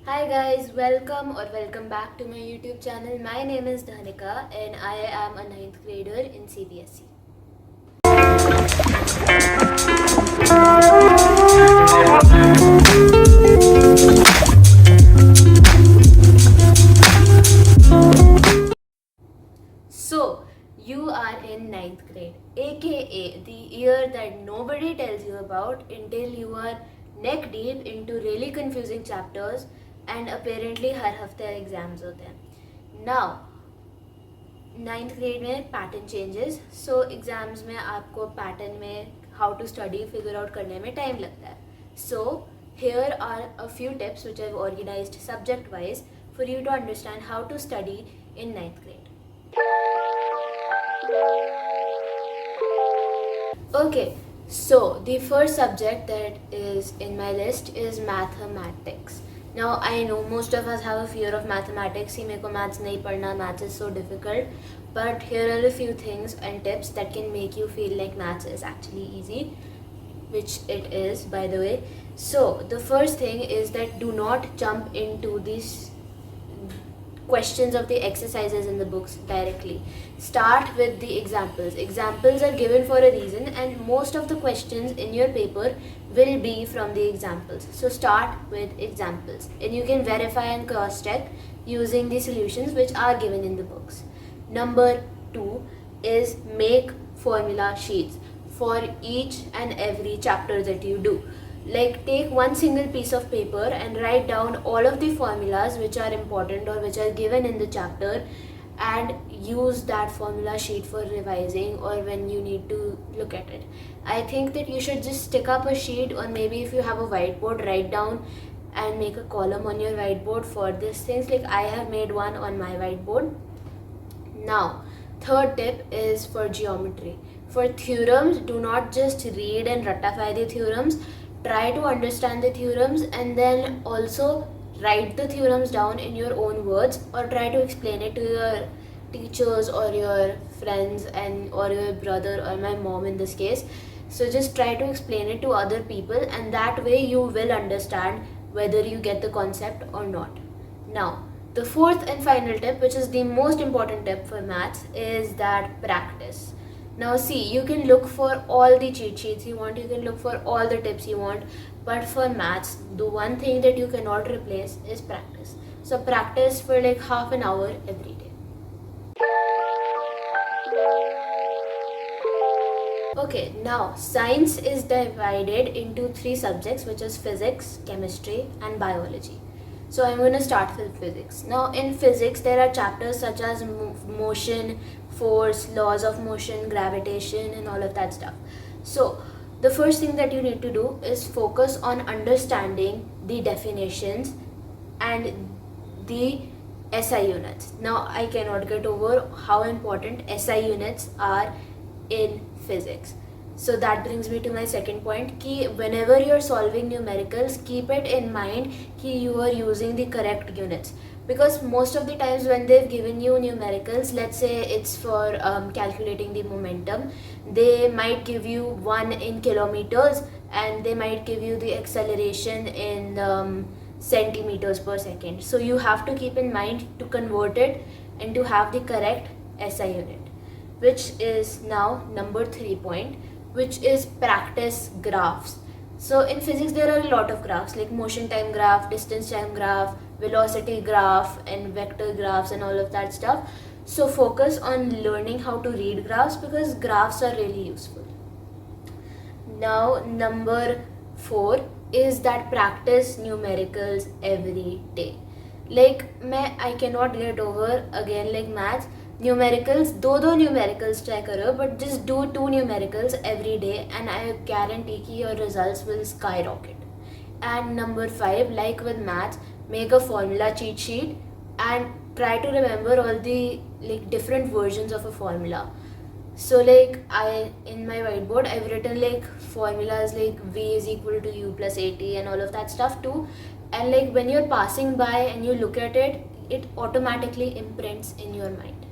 Hi guys, welcome back to my YouTube channel. My name is Dhanika and I am a ninth grader in CBSE. So, you are in ninth grade, aka the year that nobody tells you about until you are neck deep into really confusing chapters and apparently हर हफ्ते exams होते हैं. Now, ninth grade में pattern changes. So exams में आपको pattern में how to study figure out करने में time लगता है. So here are a few tips which have organised subject wise for you to understand how to study in ninth grade. Okay, so the first subject that is in my list is mathematics. Now I know most of us have a fear of mathematics. कि मेरे को maths नहीं पढ़ना, maths is so difficult. But here are a few things and tips that can make you feel like maths is actually easy, which it is, by the way. So the first thing is that do not jump into these questions of the exercises in the books directly. Start with the examples. Examples are given for a reason and most of the questions in your paper will be from the examples. So start with examples and you can verify and cross check using the solutions which are given in the books. Number 2 is make formula sheets for each and every chapter that you do. Like take one single piece of paper and write down all of the formulas which are important or which are given in the chapter and use that formula sheet for revising or when you need to look at it. I think that you should just stick up a sheet, or maybe if you have a whiteboard, write down and make a column on your whiteboard for these things. Like I have made one on my whiteboard. Now, third tip is for geometry. For theorems, do not just read and ratify the theorems. Try to understand the theorems and then also write the theorems down in your own words, or try to explain it to your teachers or your friends and or your brother or my mom in this case. So just try to explain it to other people and that way you will understand whether you get the concept or not. Now, the fourth and final tip, which is the most important tip for maths, is that practice. Now see, you can look for all the cheat sheets you want, you can look for all the tips you want, but for maths, the one thing that you cannot replace is practice. So practice for like half an hour every day. Okay, now science is divided into three subjects, which is physics, chemistry and biology. So I'm going to start with physics. Now in physics there are chapters such as motion, force, laws of motion, gravitation and all of that stuff. So the first thing that you need to do is focus on understanding the definitions and the SI units. Now I cannot get over how important SI units are in physics. So that brings me to my second point, कि whenever you're solving numericals, keep it in mind कि you are using the correct units. Because most of the times when they've given you numericals, let's say it's for calculating the momentum, they might give you 1 in kilometers and they might give you the acceleration in centimeters per second. So you have to keep in mind to convert it and to have the correct SI unit, which is now number 3 point, which is practice graphs. So in physics there are a lot of graphs like motion time graph, distance time graph, velocity graph and vector graphs and all of that stuff. So focus on learning how to read graphs because graphs are really useful. Now number 4 is that practice numericals every day. Like I cannot get over again like maths. Numericals, दो numericals try करो, but just do 2 numericals every day and I guarantee कि your results will skyrocket. And number 5, like with maths, make a formula cheat sheet and try to remember all the like different versions of a formula. So like in my whiteboard I've written like formulas like V is equal to U plus AT and all of that stuff too. And like when you're passing by and you look at it, it automatically imprints in your mind.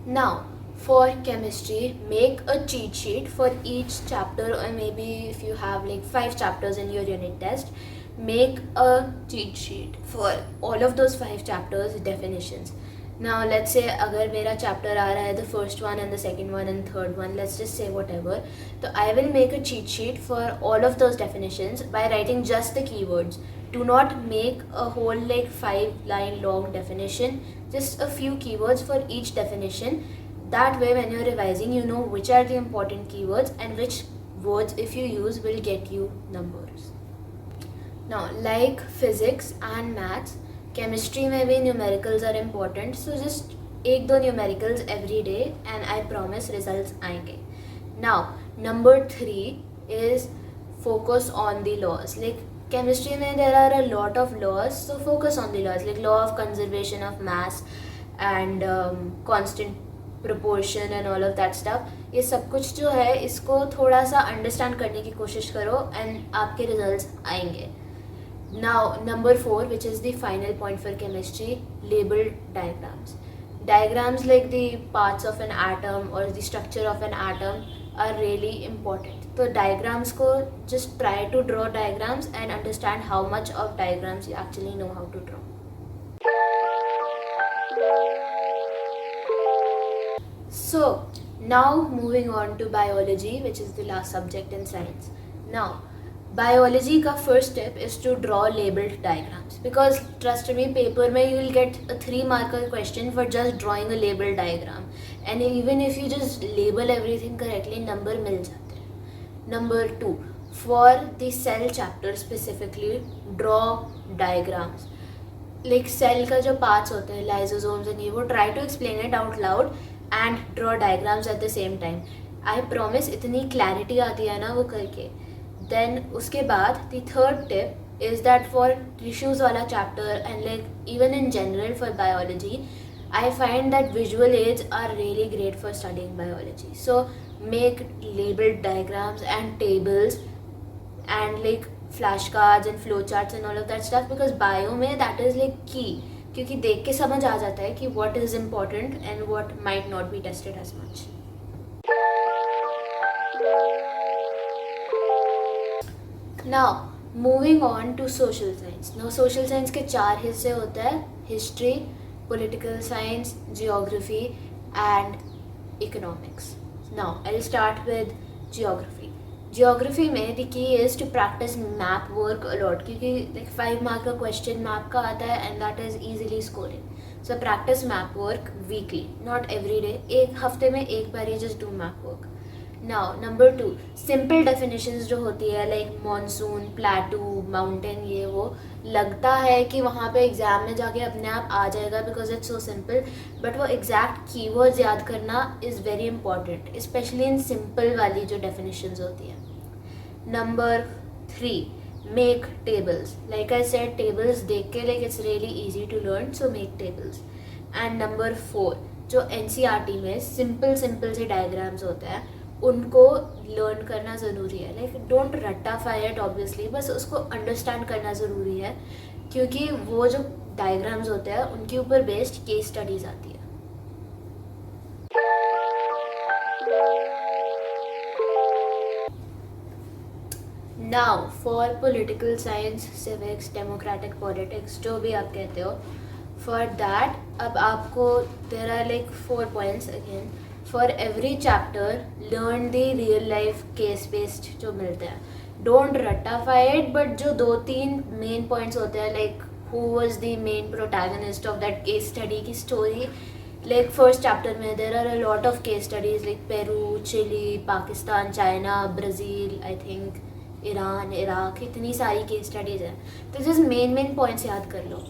Now, For chemistry, make a cheat sheet for each chapter, or maybe if you have like 5 chapters in your unit test, make a cheat sheet for all of those 5 chapters definitions. Now let's say अगर मेरा chapter आ रहा है the first one and the second one and third one, let's just say whatever, so I will make a cheat sheet for all of those definitions by writing just the keywords. Do not make a whole like 5-line long definition, just a few keywords for each definition. That way when you're revising, you know which are the important keywords and which words if you use will get you numbers. Now like physics and maths, chemistry में भी numericals are important, so just 1-2 numericals every day and I promise results आएंगे. Now number 3 is focus on the laws. Like chemistry में there are a lot of laws, so focus on the laws, like law of conservation of mass and constant proportion and all of that stuff. ये सब कुछ जो है इसको थोड़ा सा understand करने की कोशिश करो एंड आपके रिजल्ट्स आएंगे. Now number 4, which is the final point for chemistry, label diagrams. Diagrams like the parts of an atom or the structure of an atom are really important. So diagrams को just try to draw diagrams and understand how much of diagrams you actually know how to draw. So now moving on to biology, which is the last subject in science. Now biology का first step is to draw labeled diagrams, because trust me, paper में you will get a 3-marker question for just drawing a label diagram, and even if you just label everything correctly, number मिल जाते हैं. Number 2, for the cell chapter specifically, draw diagrams. Like cell का जो parts होते हैं, lysosomes and ये, वो try to explain it out loud and draw diagrams at the same time. I promise इतनी clarity आती है ना वो करके. Then उसके बाद the third tip is that for tissues वाला chapter and like even in general for biology, I find that visual aids are really great for studying biology. So make labeled diagrams and tables and like flashcards and flowcharts and all of that stuff, because bio में that is like key, क्योंकि देख के समझ आ जाता है कि what is important and what might not be tested as much. Now moving on to social science. Now social science के 4 हिस्से होते हैं: history, political science, geography and economics. Now I'll start with geography. Geography में the key is to practice map work a lot, क्योंकि like 5-marker question map का आता है and that is easily scoring. So practice map work weekly, not every day. एक हफ्ते में एक बार ही just do map work. Now number 2, simple definitions जो होती है like monsoon, plateau, mountain, ये वो लगता है कि वहाँ पे एग्जाम में जाके अपने आप आ जाएगा because it's so simple, but वो exact keywords याद करना is very important, especially in simple वाली जो definitions होती है. Number 3, make tables. Like I said, tables देख के like it's really easy to learn, so make tables. And number 4, जो NCERT में simple से diagrams होते हैं उनको लर्न करना ज़रूरी है. लाइक डोंट रट्टाफाई इट ऑब्वियसली, बस उसको अंडरस्टैंड करना ज़रूरी है, क्योंकि वो जो डायग्राम्स होते हैं उनके ऊपर बेस्ड केस स्टडीज़ आती है. Now for political science, civics, democratic politics, जो भी आप कहते हो, फॉर दैट अब आपको there are like 4 points again. For every chapter, learn the real life case based जो मिलते हैं. Don't ratify it, but जो 2-3 main points होते हैं, like who was the main protagonist of that case study की story. Like first chapter में there are a lot of case studies like Peru, Chile, Pakistan, China, Brazil, I think Iran, Iraq, इतनी सारी case studies हैं. तो just main points याद कर लो.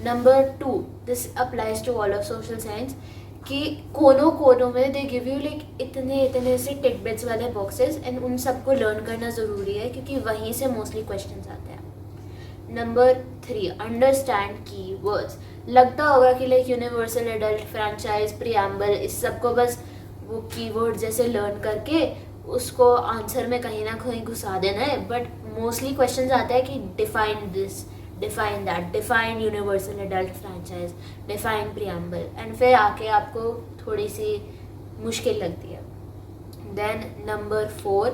Number 2, this applies to all of social science, कि कोनों में दे गिव यू लाइक इतने से टिडबिट्स वाले बॉक्सेस एंड उन सबको लर्न करना ज़रूरी है, क्योंकि वहीं से मोस्टली क्वेश्चंस आते हैं. Number 3, understand keywords. लगता होगा कि like universal adult franchise, preamble, इस सबको बस वो कीवर्ड जैसे लर्न करके उसको आंसर में कहीं ना कहीं घुसा देना है, बट मोस्टली क्वेश्चंस आते हैं कि define this, define that, define universal adult franchise, define preamble, and फिर आके आपको थोड़ी सी मुश्किल लगती है. Then number 4,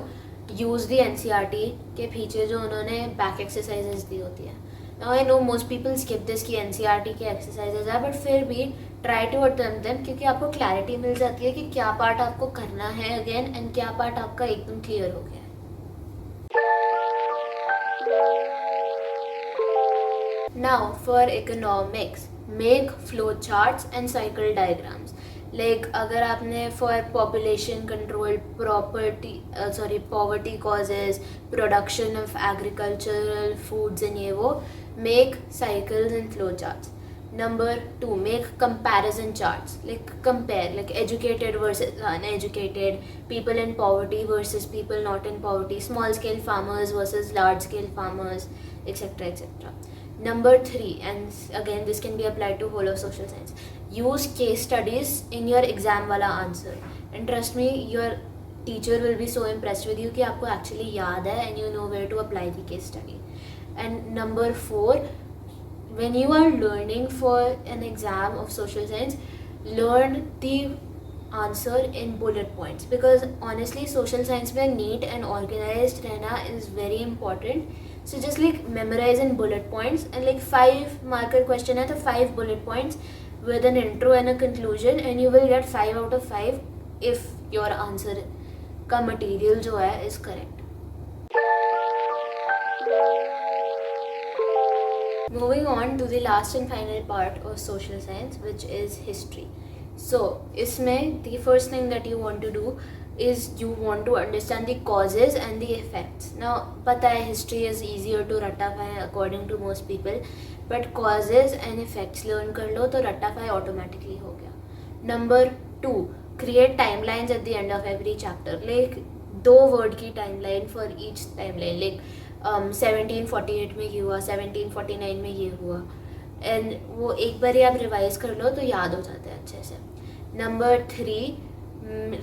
use the NCERT के पीछे जो उन्होंने बैक एक्सरसाइजेज दी होती है. Now I know most people skip this की NCERT के एक्सरसाइजेज है, बट फिर भी ट्राई टू अटेम्प्ट देम, क्योंकि आपको क्लैरिटी मिल जाती है कि क्या पार्ट आपको करना है अगेन एंड क्या पार्ट आपका एकदम क्लियर हो गया है. Now for economics, make flow charts and cycle diagrams. Like अगर आपने for population control, poverty causes, production of agricultural foods and ये वो, make cycles and flow charts. Number 2, make comparison charts. Like compare, like educated versus uneducated, people in poverty versus people not in poverty, small scale farmers versus large scale farmers, etc. etc. Number 3, and again this can be applied to whole of social science. Use case studies in your exam wala answer. And trust me, your teacher will be so impressed with you कि आपको actually याद है and you know where to apply the case study. And number 4, when you are learning for an exam of social science, learn the answer in bullet points, because honestly social science में neat and organized रहना is very important. So just like memorize in bullet points, and like 5 marker question है तो 5 bullet points with an intro and a conclusion, and you will get 5 out of 5 if your answer का material जो है is correct. Moving on to the last and final part of social science, which is history. So इसमें the first thing that you want to do is you want to understand the causes and the effects. Now पता है history is easier to ratify according to most people, but causes and effects learn कर लो तो ratify automatically हो गया. Number 2, create timelines at the end of every chapter. Like 2 word की timeline for each timeline. Like 1748 में ये हुआ, 1749 में ये हुआ, एंड वो एक बार ही आप रिवाइज कर लो तो याद हो जाता है अच्छे से. Number 3,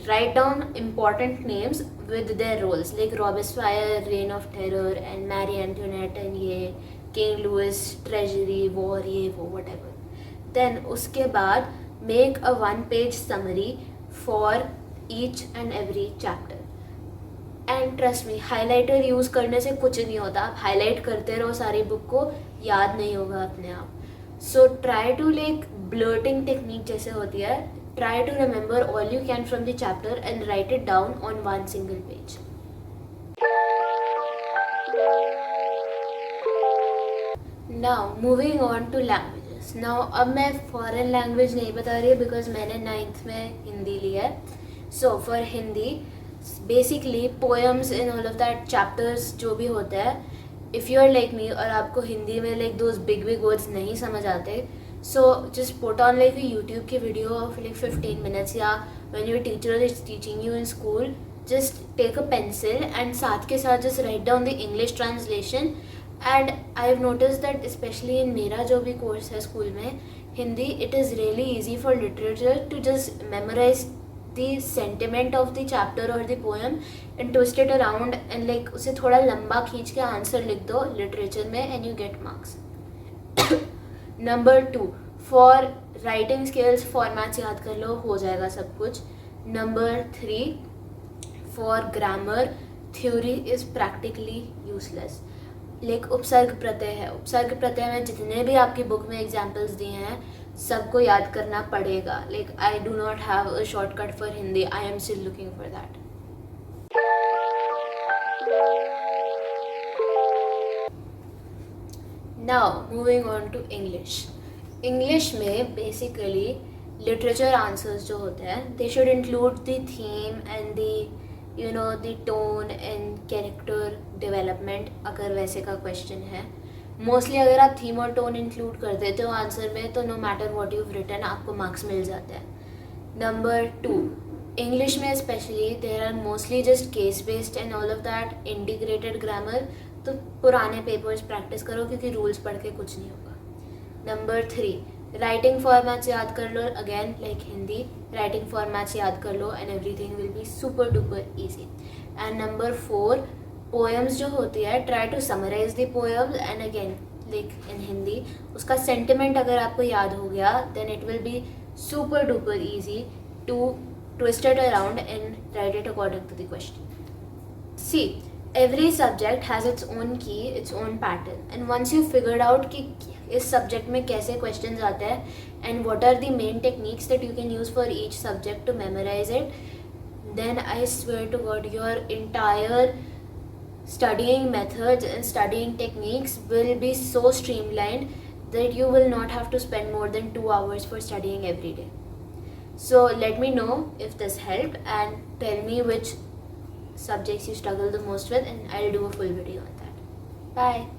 write down important names with their roles. Like Robespierre, reign of terror and Marie Antoinette and ये किंग लुइस, ट्रेजरी, वॉर, ये वो व्हाटएवर. देन उसके बाद make a 1-page summary for each and every chapter. And trust me, highlighter use करने से कुछ नहीं होता. आप हाईलाइट करते रहो सारी बुक को, याद नहीं होगा अपने आप. So try to like blurting technique जैसे होती है, try to remember all you can from the chapter and write it down on 1 single page. Now moving on to languages. Now अब मैं फॉरेन लैंग्वेज नहीं बता रही बिकॉज मैंने 9th में हिंदी लिया है. So for Hindi basically poems in all of that chapters जो भी होता है, if you are like me और आपको हिंदी में लाइक दोज बिग वर्ड्स नहीं समझ आते, so just put on like YouTube की वीडियो ऑफ लाइक 15 minutes, या when your teacher is teaching you in school, just take a pencil and साथ के साथ just write down the English translation. And I have notice that specially in मेरा जो भी course है school में Hindi, it is really easy for literature to just memorise the sentiment of the chapter or the poem and twist it around and like उसे थोड़ा लंबा खींच के आंसर लिख दो लिटरेचर में and you get marks. Number 2, for writing skills formats याद कर लो, हो जाएगा सब कुछ. Number 3, for grammar theory is practically useless. Like उपसर्ग प्रत्यय है, उपसर्ग प्रत्यय में जितने भी आपकी बुक में एग्जाम्पल्स दिए हैं सबको याद करना पड़ेगा. Like I do not have a shortcut for Hindi, I am still looking for that. Now moving on to English. English में बेसिकली लिटरेचर आंसर्स जो होते हैं they should include the theme and the tone and character development, अगर वैसे का question है. Mostly अगर आप थीम और टोन इंक्लूड कर देते हो आंसर में तो no matter what you written आपको मार्क्स मिल जाते हैं. नंबर 2, इंग्लिश में specially there are mostly just case based and all of that, integrated grammar. तो पुराने पेपर्स प्रैक्टिस करो क्योंकि रूल्स पढ़ के कुछ नहीं होगा. नंबर 3, राइटिंग फॉर्मेट्स याद कर लो, again like Hindi, writing formats याद कर लो and everything will be super duper easy. And number 4, poems जो होती है try to summarise the poems and again like in Hindi उसका सेंटिमेंट अगर आपको याद हो गया then it will be super duper easy to twist it around and write it according to the question. See, every subject has its own key, its own pattern, and once you figured out कि इस subject में कैसे questions आते हैं and what are the main techniques that you can use for each subject to memorize it, then I swear to God, your entire studying methods and studying techniques will be so streamlined that you will not have to spend more than 2 hours for studying every day. So let me know if this helped and tell me which subjects you struggle the most with, and I'll do a full video on that. Bye.